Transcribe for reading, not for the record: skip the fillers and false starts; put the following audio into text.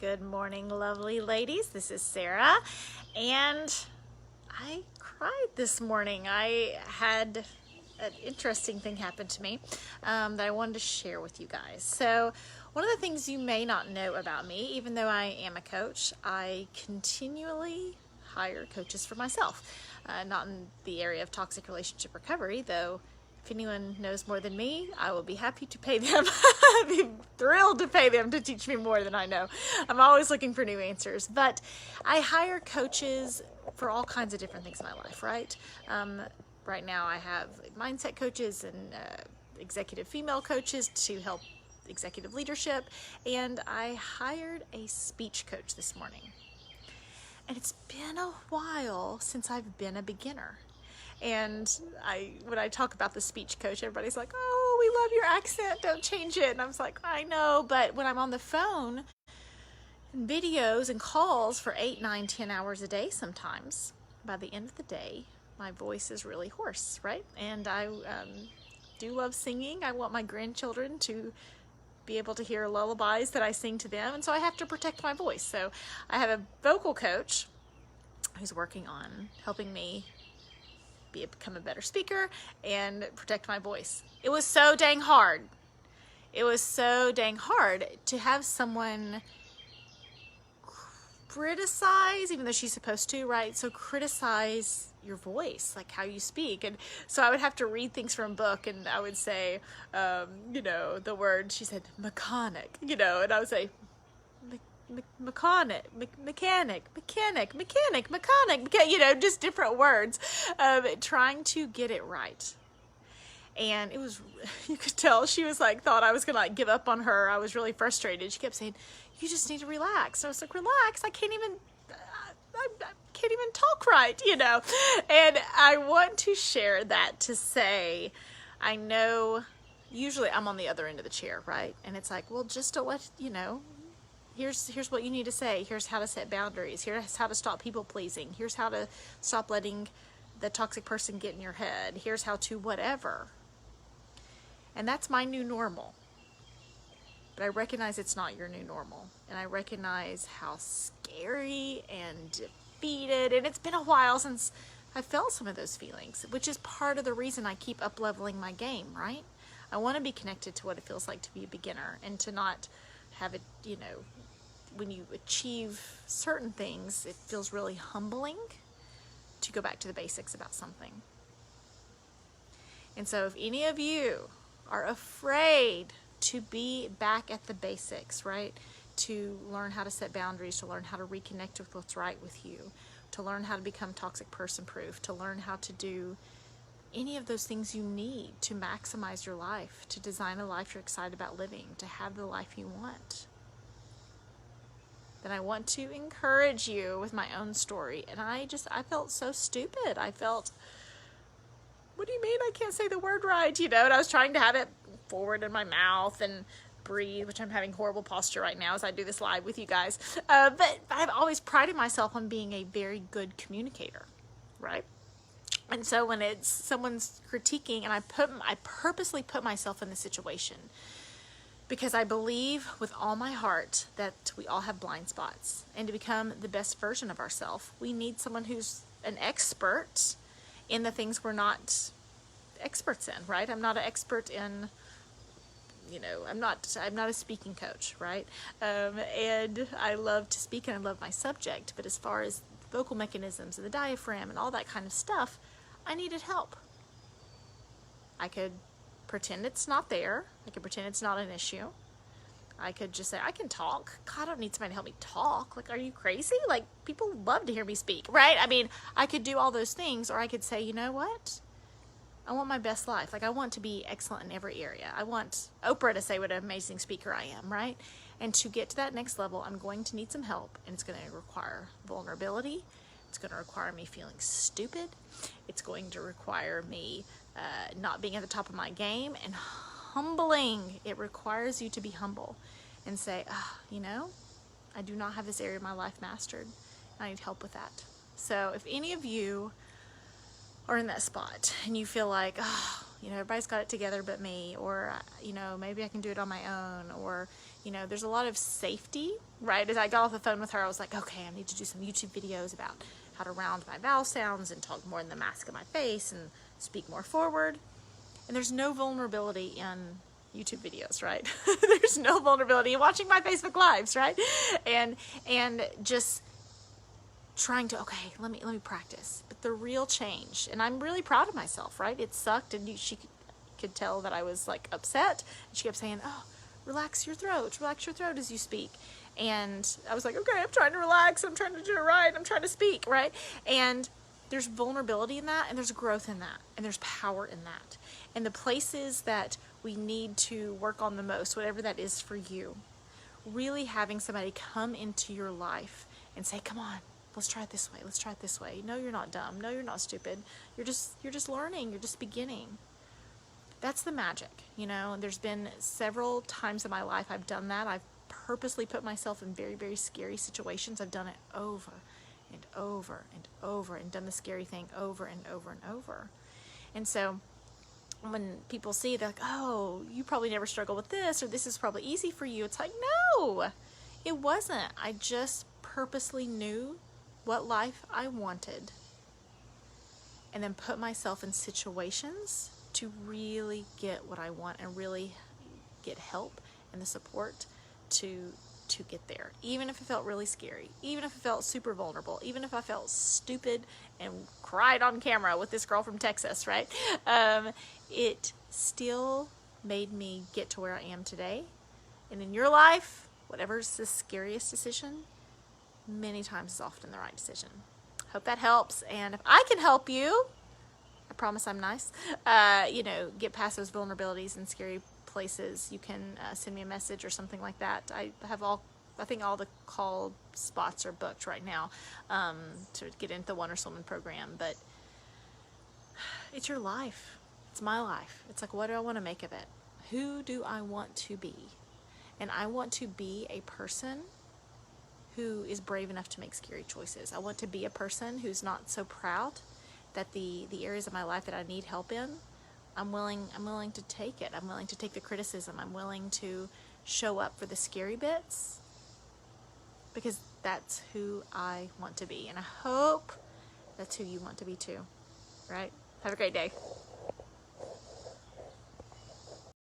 Good morning, lovely ladies. This is Sarah, and I cried this morning. I had an interesting thing happen to me that I wanted to share with you guys. So one of the things you may not know about me, even though I am a coach, I continually hire coaches for myself. Not in the area of toxic relationship recovery, though. If anyone knows more than me, I will be happy to pay them. I'd be thrilled to pay them to teach me more than I know. I'm always looking for new answers. But I hire coaches for all kinds of different things in my life, right? Right now I have mindset coaches and executive female coaches to help executive leadership. And I hired a speech coach this morning. And it's been a while since I've been a beginner. And when I talk about the speech coach, everybody's like, oh, we love your accent, don't change it. And I was like, I know, but when I'm on the phone and videos and calls for 8, 9, 10 hours a day sometimes, by the end of the day, my voice is really hoarse, right? And I do love singing. I want my grandchildren to be able to hear lullabies that I sing to them, and so I have to protect my voice. So I have a vocal coach who's working on helping me become a better speaker and protect my voice. It was so dang hard. It was so dang hard to have someone criticize, even though she's supposed to, right? So criticize your voice, like how you speak. And so I would have to read things from a book, and I would say, the word, she said, mechanic, and I would say, mechanic, just different words, trying to get it right. And it was, you could tell she was like, thought I was gonna give up on her. I was really frustrated. She kept saying, you just need to relax. And I was like, relax, I can't even talk right, And I want to share that to say, I know usually I'm on the other end of the chair, right? And it's like, well, just to let here's what you need to say. Here's how to set boundaries. Here's how to stop people pleasing. Here's how to stop letting the toxic person get in your head. Here's how to whatever. And that's my new normal. But I recognize it's not your new normal. And I recognize how scary and defeated. And it's been a while since I felt some of those feelings, which is part of the reason I keep up-leveling my game, right? I want to be connected to what it feels like to be a beginner and to not have it, when you achieve certain things, it feels really humbling to go back to the basics about something. And so if any of you are afraid to be back at the basics, right? To learn how to set boundaries, to learn how to reconnect with what's right with you, to learn how to become toxic person proof, to learn how to do any of those things you need to maximize your life, to design a life you're excited about living, to have the life you want, then I want to encourage you with my own story. And I felt so stupid. I felt, what do you mean I can't say the word right? And I was trying to have it forward in my mouth and breathe, which I'm having horrible posture right now as I do this live with you guys. But I've always prided myself on being a very good communicator, right? And so when it's someone's critiquing, and I purposely put myself in the situation, because I believe with all my heart that we all have blind spots, and to become the best version of ourselves, we need someone who's an expert in the things we're not experts in, right? I'm not an expert in, I'm not a speaking coach, right? And I love to speak and I love my subject, but as far as vocal mechanisms and the diaphragm and all that kind of stuff, I needed help. I could pretend it's not there. I could pretend it's not an issue. I could just say, I can talk. God, I don't need somebody to help me talk. Like, are you crazy? Like, people love to hear me speak, right? I mean, I could do all those things, or I could say, you know what? I want my best life. Like, I want to be excellent in every area. I want Oprah to say what an amazing speaker I am, right? And to get to that next level, I'm going to need some help, and it's going to require vulnerability. It's going to require me feeling stupid. It's going to require me not being at the top of my game, and humbling. It requires you to be humble and say, I do not have this area of my life mastered. I need help with that. So if any of you are in that spot and you feel like, You know, everybody's got it together but me, or, you know, maybe I can do it on my own, or, you know, there's a lot of safety, right? As I got off the phone with her, I was like, okay, I need to do some YouTube videos about how to round my vowel sounds and talk more in the mask of my face and speak more forward. And there's no vulnerability in YouTube videos, right? There's no vulnerability in watching my Facebook lives, right? And just trying to, okay, let me practice. But the real change, and I'm really proud of myself, right? It sucked, and she could tell that I was like upset, and she kept saying, oh, relax your throat as you speak. And I was like, okay, I'm trying to relax, I'm trying to do it right, I'm trying to speak, right? And there's vulnerability in that, and there's growth in that, and there's power in that. And the places that we need to work on the most, whatever that is for you, really having somebody come into your life and say, come on, let's try it this way, let's try it this way. No, you're not dumb, no, you're not stupid, you're just learning, you're just beginning. That's the magic, you know. There's been several times in my life I've done that. I've purposely put myself in very, very scary situations. I've done it over and over and over, and done the scary thing over and over and over. And so when people see, they're like, oh, you probably never struggle with this, or this is probably easy for you. It's like, no, it wasn't. I just purposely knew what life I wanted, and then put myself in situations to really get what I want and really get help and the support to get there. Even if it felt really scary, even if it felt super vulnerable, even if I felt stupid and cried on camera with this girl from Texas, right? It still made me get to where I am today. And in your life, whatever's the scariest decision, many times is often the right decision. Hope that helps. And if I can help you, I promise I'm nice, you know, get past those vulnerabilities and scary places, you can send me a message or something like that. I think all the call spots are booked right now to get into the Wonderwoman program. But it's your life. It's my life. It's like, what do I want to make of it? Who do I want to be? And I want to be a person who is brave enough to make scary choices. I want to be a person who's not so proud that the areas of my life that I need help in, I'm willing to take it. I'm willing to take the criticism. I'm willing to show up for the scary bits, because that's who I want to be. And I hope that's who you want to be too, right? Have a great day.